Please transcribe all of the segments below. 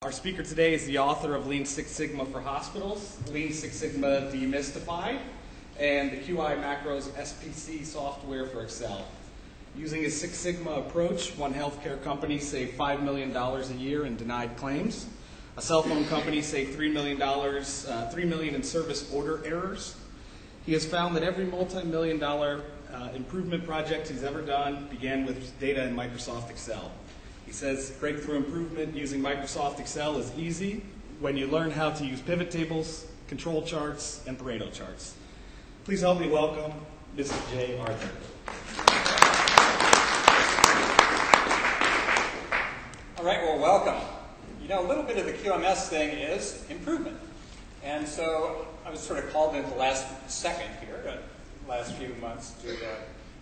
Our speaker today is the author of Lean Six Sigma for Hospitals, Lean Six Sigma Demystified, and the QIMacros SPC software for Excel. Using a Six Sigma approach, one healthcare company saved $5 million a year in denied claims. A cell phone company saved $3 million in service order errors. He has found that every multi-million-dollar improvement project he's ever done began with data in Microsoft Excel. He says breakthrough improvement using Microsoft Excel is easy when you learn how to use PivotTables, control charts, and Pareto charts. Please help me welcome Mr. J. Arthur. All right, well, welcome. You know, a little bit of the QMS thing is improvement. And so I was sort of called in the last second here, the last few months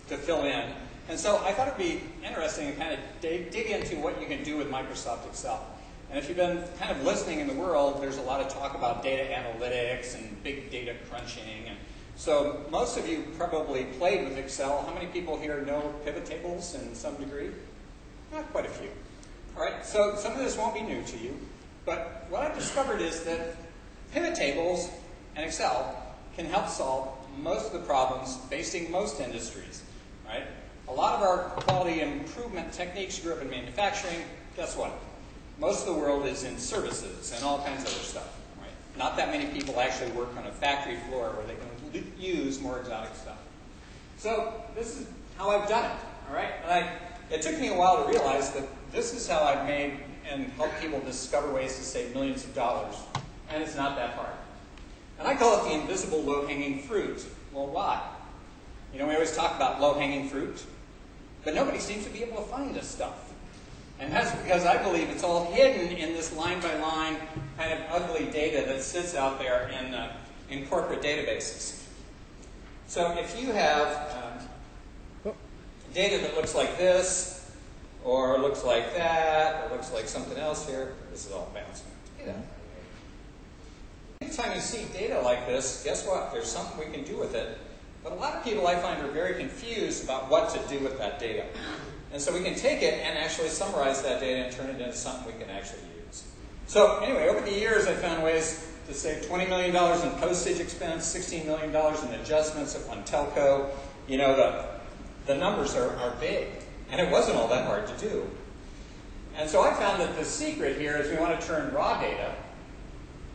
to fill in. And so I thought it would be interesting to kind of dig into what you can do with Microsoft Excel. And if you've been kind of listening in the world, there's a lot of talk about data analytics and big data crunching. And so most of you probably played with Excel. How many people here know PivotTables in some degree? Not quite a few. All right, so some of this won't be new to you. But what I've discovered is that PivotTables and Excel can help solve most of the problems facing most industries, right? A lot of our quality improvement techniques grew up in manufacturing. Guess what? Most of the world is in services and all kinds of other stuff, right? Not that many people actually work on a factory floor where they can use more exotic stuff. So this is how I've done it, all right? And it took me a while to realize that this is how I've made and helped people discover ways to save millions of dollars, and it's not that hard. And I call it the invisible low-hanging fruit. Well, why? You know, we always talk about low-hanging fruit, but nobody seems to be able to find this stuff. And that's because I believe it's all hidden in this line-by-line kind of ugly data that sits out there in corporate databases. So if you have data that looks like this, or looks like that, or looks like something else here, this is all bouncing data. Anytime you see data like this, guess what? There's something we can do with it. But a lot of people I find are very confused about what to do with that data. And so we can take it and actually summarize that data and turn it into something we can actually use. So anyway, over the years I found ways to save $20 million in postage expense, $16 million in adjustments at one telco. You know, the numbers are big. And it wasn't all that hard to do. And so I found that the secret here is we want to turn raw data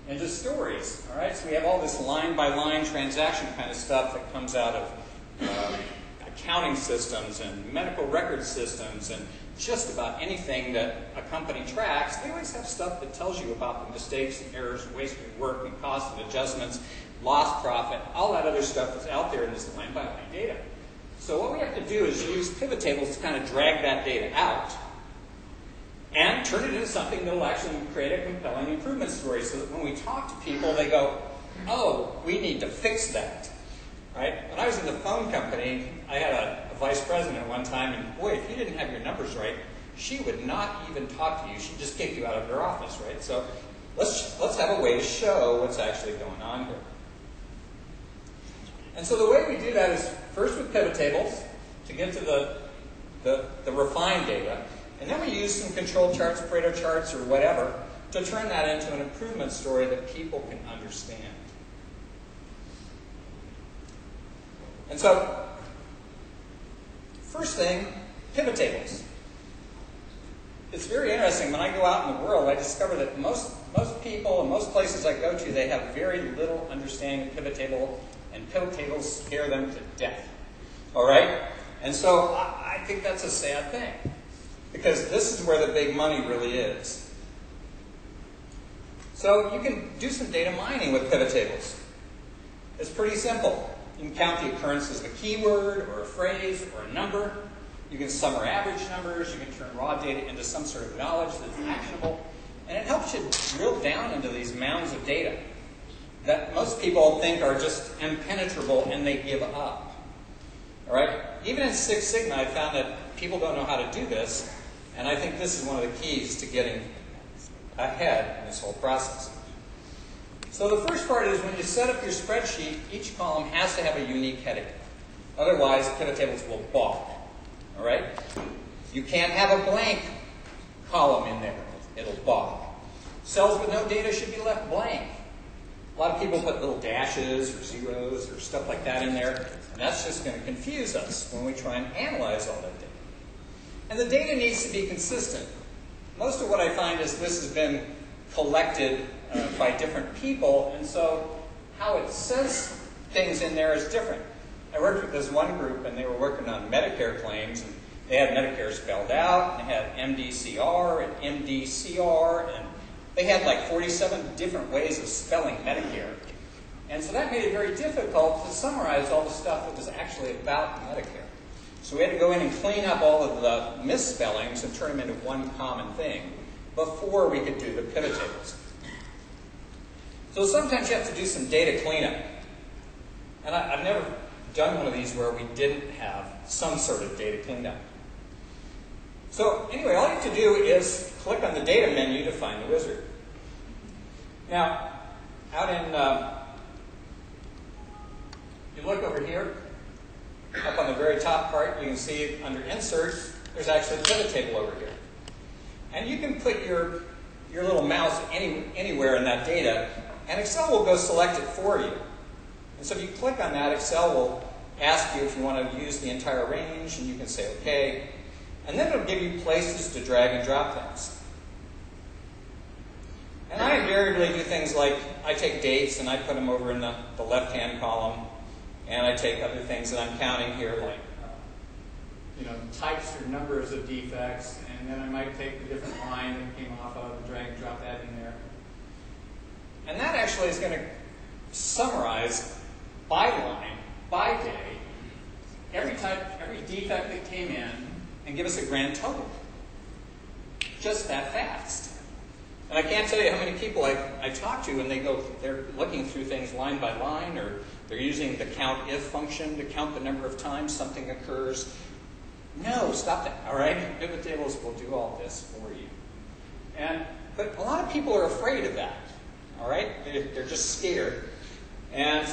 into stories, all right? So we have all this line-by-line transaction kind of stuff that comes out of accounting systems and medical record systems and just about anything that a company tracks. They always have stuff that tells you about the mistakes and errors and wasted work and cost and adjustments, lost profit, all that other stuff that's out there in this line-by-line data. So what we have to do is use PivotTables to kind of drag that data out and turn it into something that will actually create a compelling improvement story so that when we talk to people, they go, oh, we need to fix that. Right? When I was in the phone company, I had a vice president at one time, and boy, if you didn't have your numbers right, she would not even talk to you. She'd just kick you out of her office, right? So let's have a way to show what's actually going on here. And so the way we do that is first with PivotTables to get to the refined data. And then we use some control charts, Pareto charts, or whatever, to turn that into an improvement story that people can understand. And so, first thing, PivotTables. It's very interesting. When I go out in the world, I discover that most people and most places I go to, they have very little understanding of PivotTable, and PivotTables scare them to death. All right? And so I think that's a sad thing, because this is where the big money really is. So you can do some data mining with PivotTables. It's pretty simple. You can count the occurrences of a keyword or a phrase or a number. You can sum or average numbers. You can turn raw data into some sort of knowledge that's actionable. And it helps you drill down into these mounds of data that most people think are just impenetrable and they give up. All right? Even in Six Sigma, I found that people don't know how to do this. And I think this is one of the keys to getting ahead in this whole process. So the first part is when you set up your spreadsheet, each column has to have a unique heading. Otherwise, PivotTables will balk. All right? You can't have a blank column in there. It'll balk. Cells with no data should be left blank. A lot of people put little dashes or zeros or stuff like that in there, and that's just going to confuse us when we try and analyze all that data. And the data needs to be consistent. Most of what I find is this has been collected by different people, and so how it says things in there is different. I worked with this one group, and they were working on Medicare claims, and they had Medicare spelled out, and they had MDCR and MDCR, and they had like 47 different ways of spelling Medicare. And so that made it very difficult to summarize all the stuff that was actually about Medicare. So we had to go in and clean up all of the misspellings and turn them into one common thing before we could do the pivot tables. So sometimes you have to do some data cleanup. And I've never done one of these where we didn't have some sort of data cleanup. So anyway, all you have to do is click on the data menu to find the wizard. Now, out in, you look over here, up on the very top part, you can see under Insert, there's actually a pivot table over here. And you can put your little mouse anywhere in that data, and Excel will go select it for you. And so if you click on that, Excel will ask you if you want to use the entire range, and you can say OK. And then it'll give you places to drag and drop things. And I invariably do things like I take dates and I put them over in the left-hand column, and I take other things that I'm counting here, like types or numbers of defects, and then I might take the different line that came off of and drag and drop that in there. And that actually is going to summarize by line, by day, every type, every defect that came in, and give us a grand total. Just that fast. And I can't tell you how many people I talk to, and they're looking through things line by line, or they're using the count if function to count the number of times something occurs. No, stop that, all right? Pivot tables will do all this for you. But a lot of people are afraid of that, all right? They're just scared. And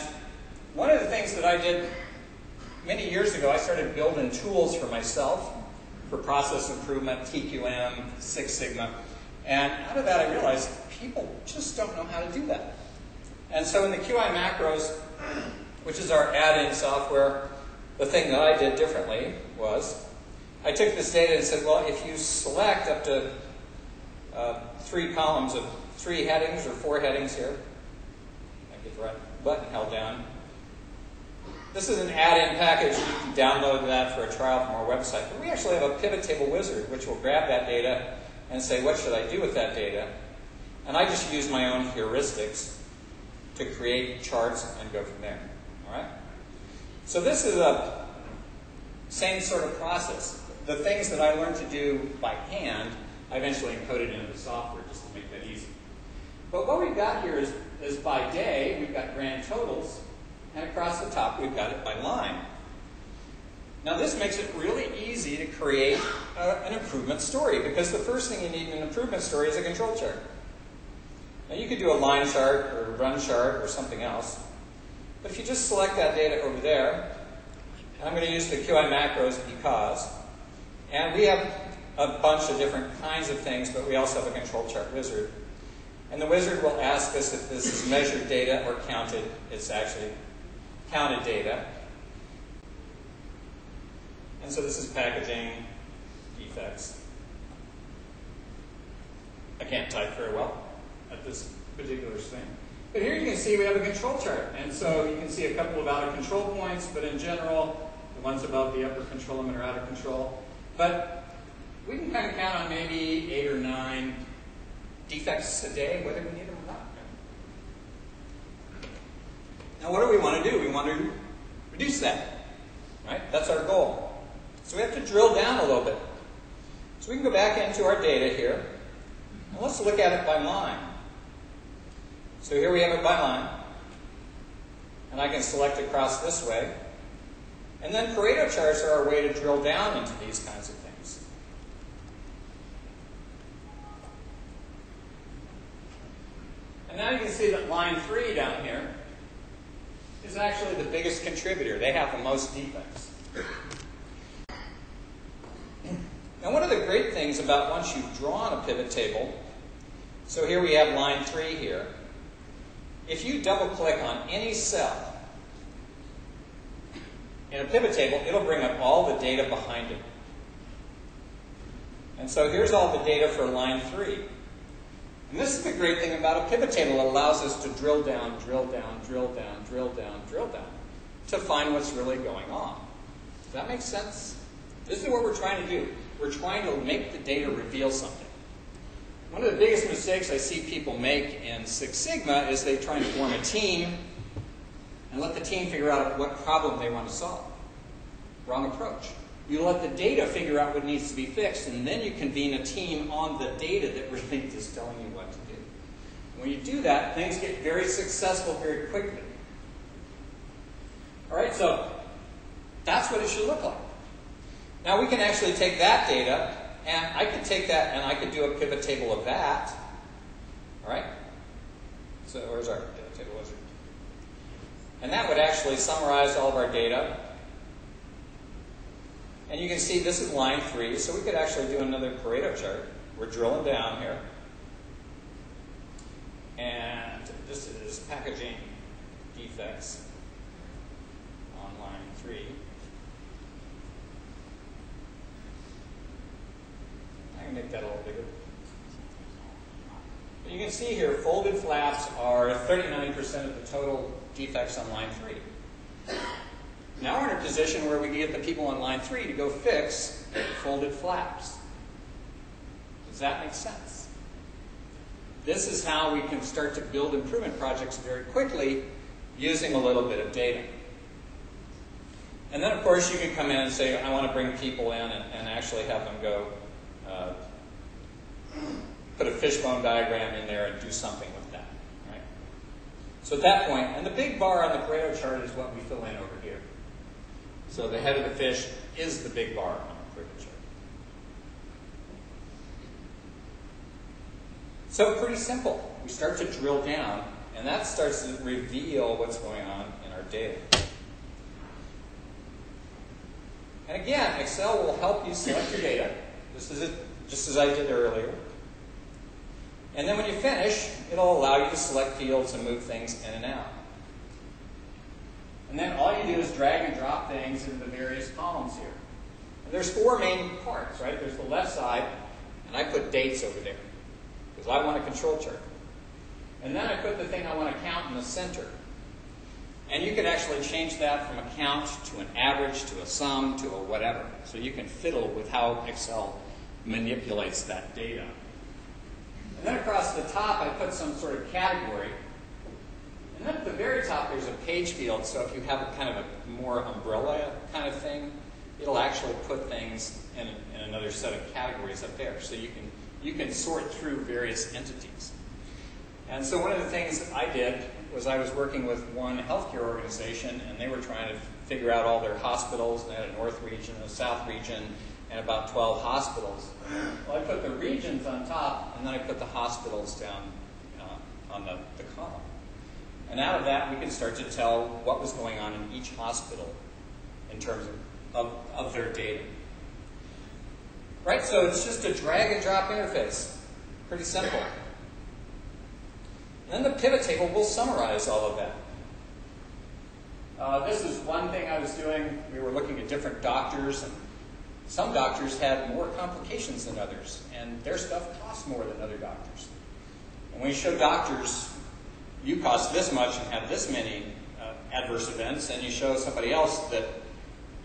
one of the things that I did many years ago, I started building tools for myself for process improvement, TQM, Six Sigma. And out of that, I realized people just don't know how to do that. And so in the QIMacros, which is our add-in software, the thing that I did differently was I took this data and said, well, if you select up to 3 columns of 3 headings or 4 headings here, I get the right button held down. This is an add-in package. You can download that for a trial from our website. But we actually have a pivot table wizard, which will grab that data and say, what should I do with that data? And I just use my own heuristics to create charts and go from there. All right? So this is a same sort of process. The things that I learned to do by hand, I eventually encoded into the software just to make that easy. But what we've got here is by day, we've got grand totals, and across the top, we've got it by line. Now this makes it really easy to create an improvement story, because the first thing you need in an improvement story is a control chart. Now you could do a line chart or a run chart or something else, but if you just select that data over there, and I'm going to use the QIMacros because, and we have a bunch of different kinds of things, but we also have a control chart wizard. And the wizard will ask us if this is measured data or counted. It's actually counted data. And so this is packaging defects. I can't type very well at this particular thing. But here you can see we have a control chart. And so you can see a couple of out of control points, but in general, the ones above the upper control limit are out of control. But we can kind of count on maybe 8 or 9 defects a day, whether we need them or not. Now what do we want to do? We want to reduce that, right? That's our goal. So we have to drill down a little bit. So we can go back into our data here, and let's look at it by line. So here we have it by line, and I can select across this way. And then Pareto charts are our way to drill down into these kinds of things. And now you can see that line 3 down here is actually the biggest contributor. They have the most defects. Now one of the great things about once you've drawn a pivot table, So here we have line 3 here. If you double-click on any cell in a pivot table, it'll bring up all the data behind it. And so here's all the data for line 3. And this is the great thing about a pivot table. It allows us to drill down, drill down, drill down, drill down, drill down to find what's really going on. Does that make sense? This is what we're trying to do. We're trying to make the data reveal something. One of the biggest mistakes I see people make in Six Sigma is they try and form a team and let the team figure out what problem they want to solve. Wrong approach. You let the data figure out what needs to be fixed, and then you convene a team on the data that really is telling you what to do. When you do that, things get very successful very quickly. All right, so that's what it should look like. Now we can actually take that data, and I could take that and I could do a pivot table of that. All right? So where's our pivot table wizard? And that would actually summarize all of our data. And you can see this is line 3, so we could actually do another Pareto chart. We're drilling down here. And this is packaging defects on line 3. I can make that a little bigger. But you can see here, folded flaps are 39% of the total defects on line 3. Now we're in a position where we can get the people on line 3 to go fix folded flaps. Does that make sense? This is how we can start to build improvement projects very quickly using a little bit of data. And then, of course, you can come in and say, I want to bring people in and actually have them go put a fishbone diagram in there and do something with that. Right? So at that point, and the big bar on the Pareto chart is what we fill in over here. So the head of the fish is the big bar on the Pareto chart. So pretty simple. We start to drill down, and that starts to reveal what's going on in our data. And again, Excel will help you select your data. This is it, just as I did earlier. And then when you finish, it'll allow you to select fields and move things in and out. And then all you do is drag and drop things into the various columns here. And there's 4 main parts, right? There's the left side, and I put dates over there, because I want a control chart. And then I put the thing I want to count in the center. And you can actually change that from a count to an average to a sum to a whatever. So you can fiddle with how Excel manipulates that data. And then across the top, I put some sort of category. And then at the very top, there's a page field. So if you have a kind of a more umbrella kind of thing, it'll actually put things in another set of categories up there. So you can sort through various entities. And so one of the things I did was I was working with one healthcare organization, and they were trying to figure out all their hospitals. They had a north region, a south region, and about 12 hospitals. Well, I put the regions on top, and then I put the hospitals down on the column. And out of that, we could start to tell what was going on in each hospital in terms of their data. Right, so it's just a drag and drop interface. Pretty simple. And then the pivot table will summarize all of that. This is one thing I was doing. We were looking at different doctors, and some doctors had more complications than others, and their stuff cost more than other doctors. And when you show doctors, you cost this much and have this many adverse events, and you show somebody else that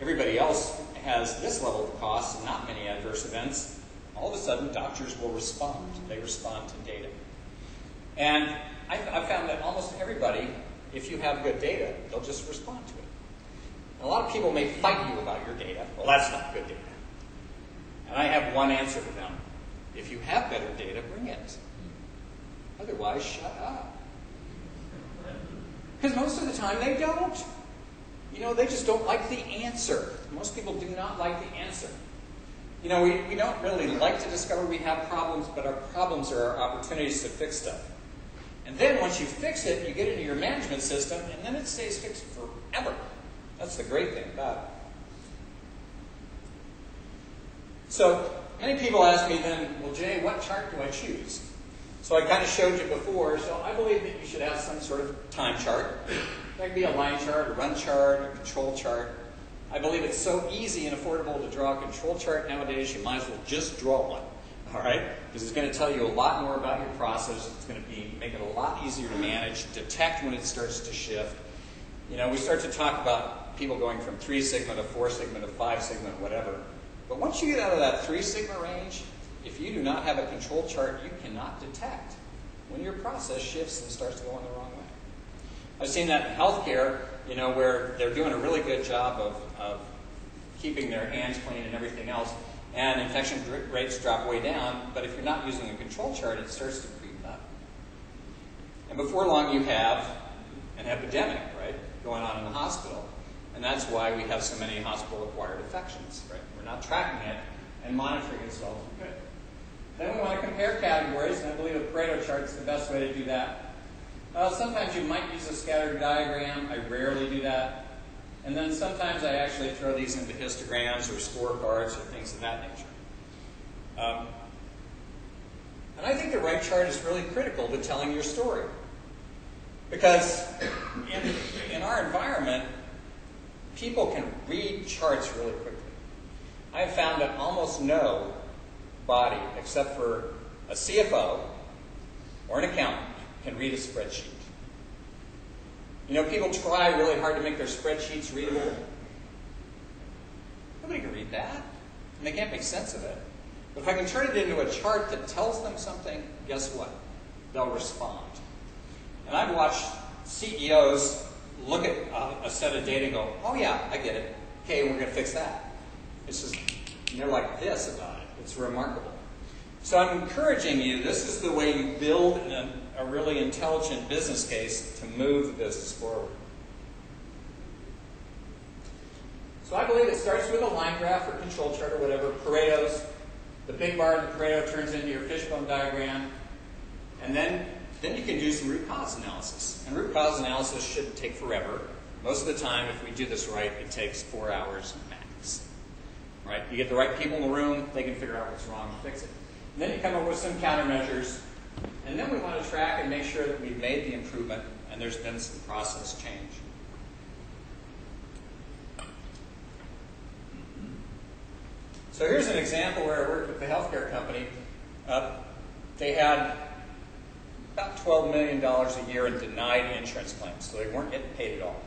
everybody else has this level of cost and not many adverse events, all of a sudden doctors will respond. They respond to data. And I found that almost everybody, if you have good data, they'll just respond to it. And a lot of people may fight you about your data. Well, that's not good data. And I have one answer for them. If you have better data, bring it. Otherwise, shut up. Because most of the time they don't. You know, they just don't like the answer. Most people do not like the answer. You know, we don't really like to discover we have problems, but our problems are our opportunities to fix stuff. And then once you fix it, you get it into your management system, and then it stays fixed forever. That's the great thing about it. So many people ask me then, well, Jay, what chart do I choose? So I kind of showed you before, so I believe that you should have some sort of time chart. That could be a line chart, a run chart, a control chart. I believe it's so easy and affordable to draw a control chart nowadays, you might as well just draw one, all right? Because it's going to tell you a lot more about your process. It's going to make it a lot easier to manage, detect when it starts to shift. You know, we start to talk about people going from 3 sigma to 4 sigma to 5 sigma, whatever. But once you get out of that 3 sigma range, if you do not have a control chart, you cannot detect when your process shifts and starts going the wrong way. I've seen that in healthcare, you know, where they're doing a really good job of keeping their hands clean and everything else, and infection rates drop way down, but if you're not using a control chart, it starts to creep up. And before long, you have an epidemic, right, going on in the hospital. And that's why we have so many hospital-acquired infections, right? We're not tracking it and monitoring it so good. Then we want to compare categories, and I believe a Pareto chart is the best way to do that. Sometimes you might use a scatter diagram. I rarely do that. And then sometimes I actually throw these into histograms or scorecards or things of that nature. And I think the right chart is really critical to telling your story. Because in our environment, people can read charts really quickly. I have found that almost no body, except for a CFO or an accountant, can read a spreadsheet. You know, people try really hard to make their spreadsheets readable. Nobody can read that, and they can't make sense of it. But if I can turn it into a chart that tells them something, guess what? They'll respond. And I've watched CEOs look at a set of data and go, oh yeah, I get it. Okay, we're going to fix that. It's just, they're like this about it. It's remarkable. So I'm encouraging you, this is the way you build a really intelligent business case to move the business forward. So I believe it starts with a line graph or control chart or whatever, Pareto's. The big bar in the Pareto turns into your fishbone diagram. And then you can do some root cause analysis. And root cause analysis shouldn't take forever. Most of the time, if we do this right, it takes 4 hours max. Right? You get the right people in the room, they can figure out what's wrong and fix it. And then you come up with some countermeasures. And then we want to track and make sure that we've made the improvement and there's been some process change. So here's an example where I worked with the healthcare company. They had about $12 million a year in denied insurance claims, so they weren't getting paid at all.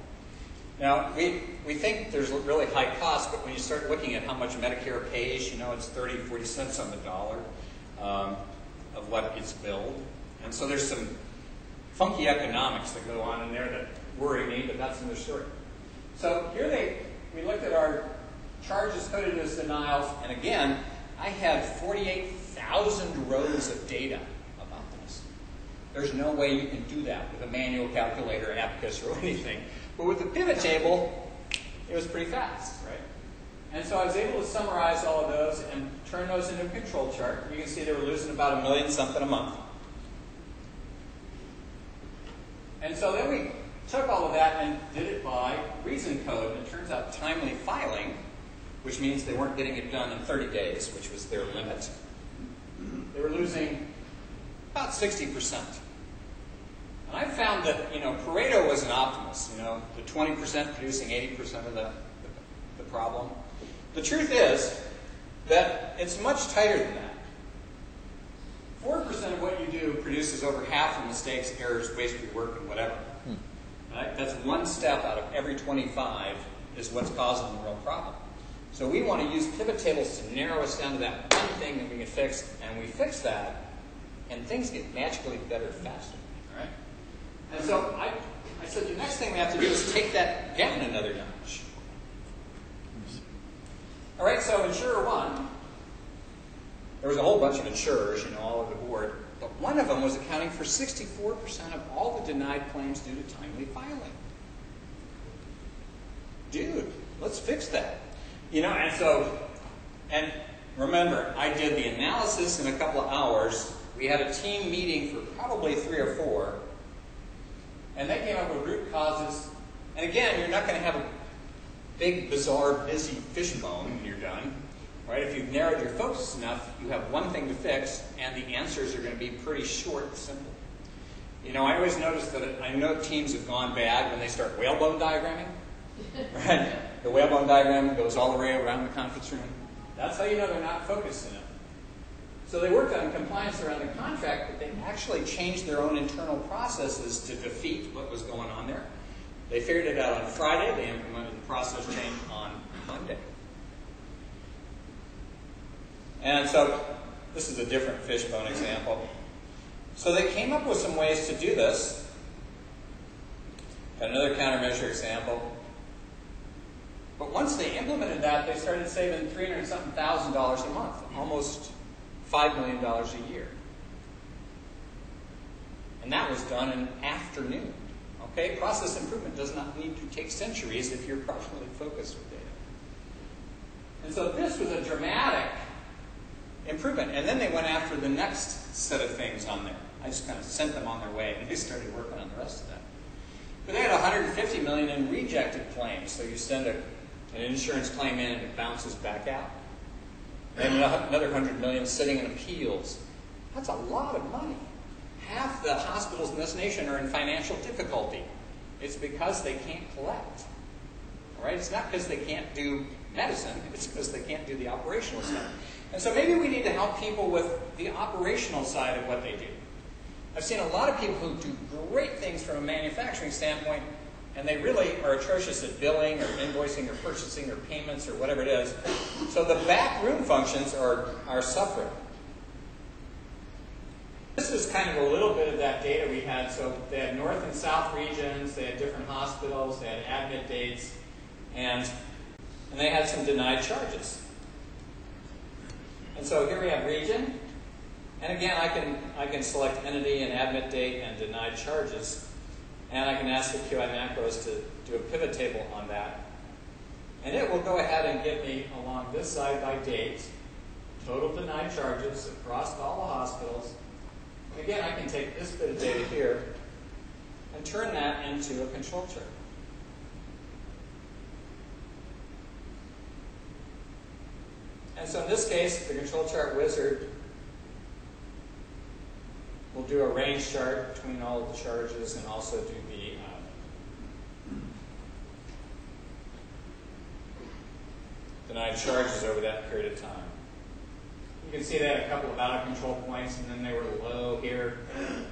Now, we think there's really high costs, but when you start looking at how much Medicare pays, you know, it's 30, 40 cents on the dollar of what gets billed. And so there's some funky economics that go on in there that worry me, but that's another story. So here we looked at our charges coded as denials, and again, I had 48,000 rows of data about this. There's no way you can do that with a manual calculator, abacus, or anything. But with the pivot table, it was pretty fast, right? And so I was able to summarize all of those and turn those into a control chart. You can see they were losing about $1 million something a month. And so then we took all of that and did it by reason code. And it turns out timely filing, which means they weren't getting it done in 30 days, which was their limit. They were losing about 60%. And I found that, you know, Pareto was an optimist, you know, the 20% producing 80% of the problem. The truth is that it's much tighter than that. 4% of what you do produces over half the mistakes, errors, wasted work, and whatever. Right? That's one step out of every 25 is what's causing the real problem. So we want to use pivot tables to narrow us down to that one thing that we can fix, and we fix that, and things get magically better faster. All right? And so I said the next thing we have to do is take that down another notch. All right, so insurer one, there was a whole bunch of insurers, you know, all over the board, but one of them was accounting for 64% of all the denied claims due to timely filing. Dude, let's fix that. You know, and remember, I did the analysis in a couple of hours. We had a team meeting for probably 3 or 4, and they came up with root causes. And again, you're not going to have a big, bizarre, busy fishbone when you're done. Right? If you've narrowed your focus enough, you have one thing to fix, and the answers are going to be pretty short and simple. You know, I always notice that I know teams have gone bad when they start whalebone diagramming. Right? The whalebone diagram goes all the way around the conference room. That's how you know they're not focused enough. So they worked on compliance around the contract, but they actually changed their own internal processes to defeat what was going on there. They figured it out on Friday. They implemented the process change on Monday. And so this is a different fishbone example. So they came up with some ways to do this. Got another countermeasure example. But once they implemented that, they started saving $300-something thousand a month, almost $5 million a year. And that was done in an afternoon. Okay? Process improvement does not need to take centuries if you're properly focused with data. And so this was a dramatic improvement. And then they went after the next set of things on there. I just kind of sent them on their way, and they started working on the rest of that. But they had $150 million in rejected claims. So you send an insurance claim in, and it bounces back out. And another $100 million sitting in appeals. That's a lot of money. Half the hospitals in this nation are in financial difficulty. It's because they can't collect. All right? It's not because they can't do medicine. It's because they can't do the operational stuff. And so maybe we need to help people with the operational side of what they do. I've seen a lot of people who do great things from a manufacturing standpoint, and they really are atrocious at billing or invoicing or purchasing or payments or whatever it is. So the back room functions are suffering. This is kind of a little bit of that data we had. So they had north and south regions, they had different hospitals, they had admit dates, and they had some denied charges. And so here we have region. And again, I can select entity and admit date and denied charges. And I can ask the QIMacros to do a pivot table on that. And it will go ahead and give me, along this side by date, total denied charges across all the hospitals. And again, I can take this bit of data here and turn that into a control chart. And so in this case, the control chart wizard will do a range chart between all of the charges and also do the denied charges over that period of time. You can see they had a couple of out of control points, and then they were low here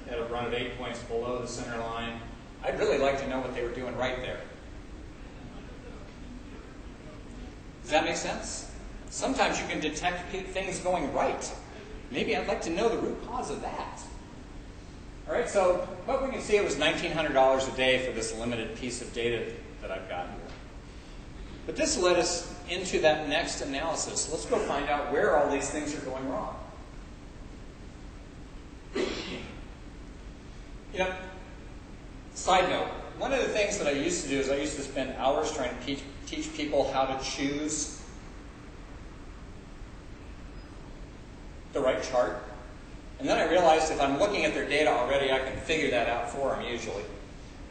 at a run of 8 points below the center line. I'd really like to know what they were doing right there. Does that make sense? Sometimes you can detect things going right. Maybe I'd like to know the root cause of that. All right, so what we can see, it was $1,900 a day for this limited piece of data that I've got here. But this led us into that next analysis. Let's go find out where all these things are going wrong. You know, side note, one of the things that I used to do is I used to spend hours trying to teach people how to choose the right chart. And then I realized if I'm looking at their data already, I can figure that out for them usually.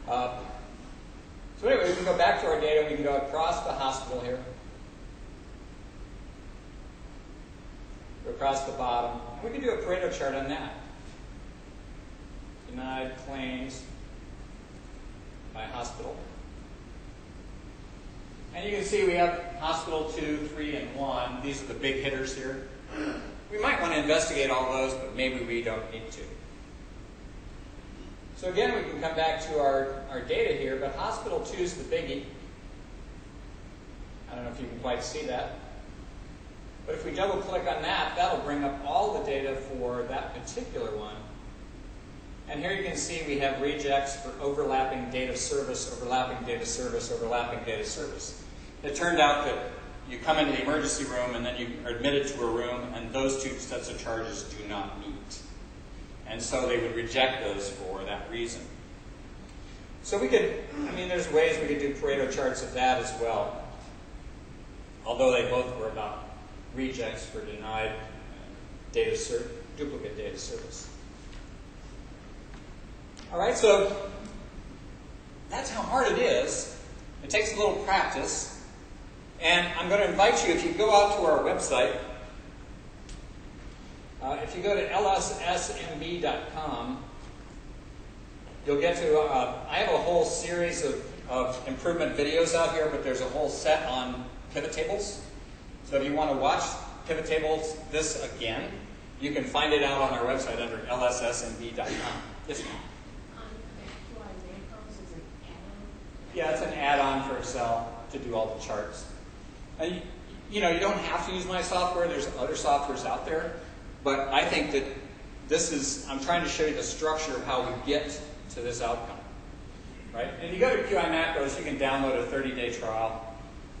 So anyway, we can go back to our data. We can go across the hospital here. Go across the bottom. We can do a Pareto chart on that. Denied claims by hospital. And you can see we have hospital 2, 3, and 1. These are the big hitters here. We might want to investigate all those, but maybe we don't need to. So again, we can come back to our data here, but hospital 2 is the biggie. I don't know if you can quite see that. But if we double click on that, that'll bring up all the data for that particular one. And here you can see we have rejects for overlapping date of service, overlapping date of service, overlapping date of service. It turned out that you come into the emergency room and then you are admitted to a room, and those two sets of charges do not meet. And so they would reject those for that reason. So we could, there's ways we could do Pareto charts of that as well. Although they both were about rejects for denied duplicate data service. All right, so that's how hard it is. It takes a little practice. And I'm going to invite you, if you go out to our website, if you go to lssmb.com, you'll get to, I have a whole series of improvement videos out here, but there's a whole set on PivotTables. So if you want to watch PivotTables this again, you can find it out on our website under lssmb.com. Yes, ma'am? QIMacros is an add-on? Yeah, it's an add-on for Excel to do all the charts. And you know, you don't have to use my software. There's other softwares out there. But I think that this is, I'm trying to show you the structure of how we get to this outcome. Right? And if you go to QIMacros, you can download a 30-day trial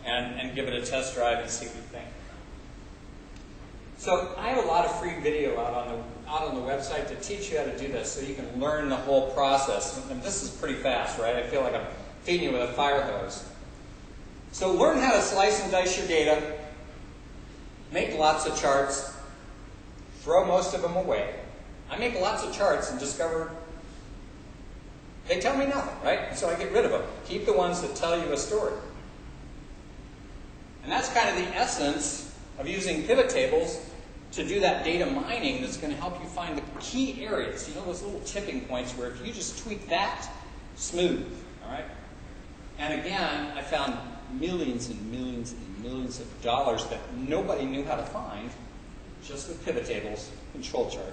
and give it a test drive and see what you think. So I have a lot of free video out on the website to teach you how to do this, so you can learn the whole process. And this is pretty fast, right? I feel like I'm feeding you with a fire hose. So learn how to slice and dice your data, make lots of charts, throw most of them away. I make lots of charts and discover they tell me nothing, right? So I get rid of them. Keep the ones that tell you a story. And that's kind of the essence of using PivotTables to do that data mining that's going to help you find the key areas. You know, those little tipping points where if you just tweak that, smooth, all right? And again, I found millions and millions and millions of dollars that nobody knew how to find just with PivotTables control chart.